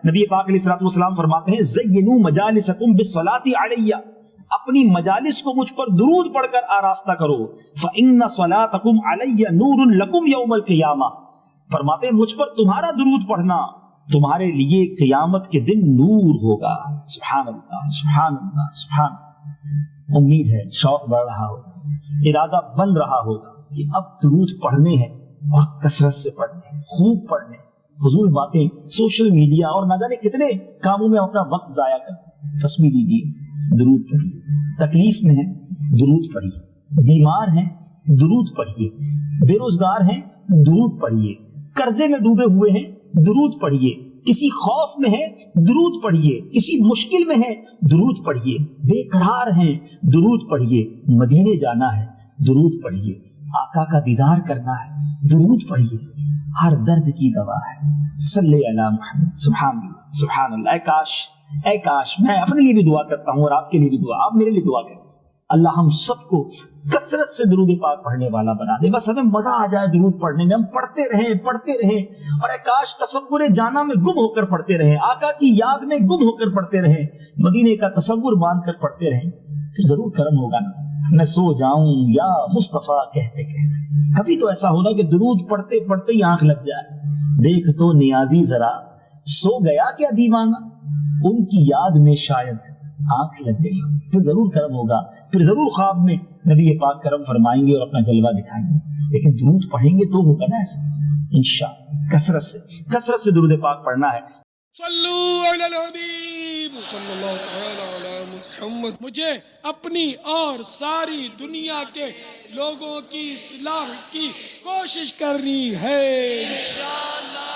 نبی پاک علیہ الصلوۃ والسلام فرماتے ہیں زینوا مجالسکم بالصلاۃ علی، اپنی مجالس کو مجھ پر درود پڑھ کر آراستہ کرو، فإن صلاتکم علی نور لکم یوم القیامہ، فرماتے ہیں مجھ پر تمہارا درود پڑھنا تمہارے لیے قیامت کے دن نور ہوگا۔ سبحان اللہ سبحان اللہ سبحان اللہ۔ امید ہے شوق بڑھ رہا ہوگا، ارادہ بن رہا ہوگا کہ اب درود پڑھنے ہیں اور کثرت سے پڑھنے ہیں، خوب پڑھنے ہیں۔ فضول باتیں سوشل میڈیا اور نہ جانے کتنے کاموں میں اپنا وقت ضائع کرتے ہیں۔ تصویر لیجیے، درود پڑھیے، تکلیف میں ہیں درود پڑھیے، بیمار ہیں درود پڑھیے، بے روزگار ہیں درود پڑھیے، قرضے میں ڈوبے ہوئے ہیں درود پڑھیے، کسی خوف میں ہے درود پڑھیے، کسی مشکل میں ہے درود پڑھیے، بے قرار ہیں درود پڑھیے، مدینے جانا ہے درود پڑھیے، آقا کا دیدار کرنا ہے درود پڑھیے، ہر درد کی دوا ہے۔ صلی علی محمد۔ سبحان اللہ سبحان اللہ۔ اے کاش میں اپنے لیے بھی دعا کرتا ہوں اور آپ کے لیے بھی دعا، آپ میرے لیے دعا کریں، اللہ ہم سب کو کثرت سے درود پاک پڑھنے والا بنا دے۔ بس ہمیں مزہ آ جائے درود پڑھنے میں، ہم پڑھتے رہیں اور اے کاش تصور جانا میں گم ہو کر پڑھتے رہیں، آقا کی یاد میں گم ہو کر پڑھتے رہیں، مدینے کا تصور باندھ کر پڑھتے رہیں، پھر ضرور کرم ہوگا نا۔ میں سو جاؤں یا مصطفیٰ کہتے کہتے، کبھی تو ایسا ہونا کہ درود پڑھتے پڑھتے ہی آنکھ لگ جائے، دیکھ تو نیازی ذرا سو گیا کیا دیوانہ، ان کی یاد میں شاید آنکھ لگ گئی، پھر ضرور کرم ہوگا، پھر ضرور خواب میں نبی پاک کرم فرمائیں گے اور اپنا جلوہ دکھائیں گے۔ لیکن درود پڑھیں گے تو ہوگا نا ایسا انشاءاللہ۔ کثرت سے درود پاک پڑھنا ہے۔ صلو علی الحبیب صلی اللہ تعالی علی محمد۔ مجھے اپنی اور ساری دنیا کے لوگوں کی اصلاح کی کوشش کرنی ہے انشاءاللہ۔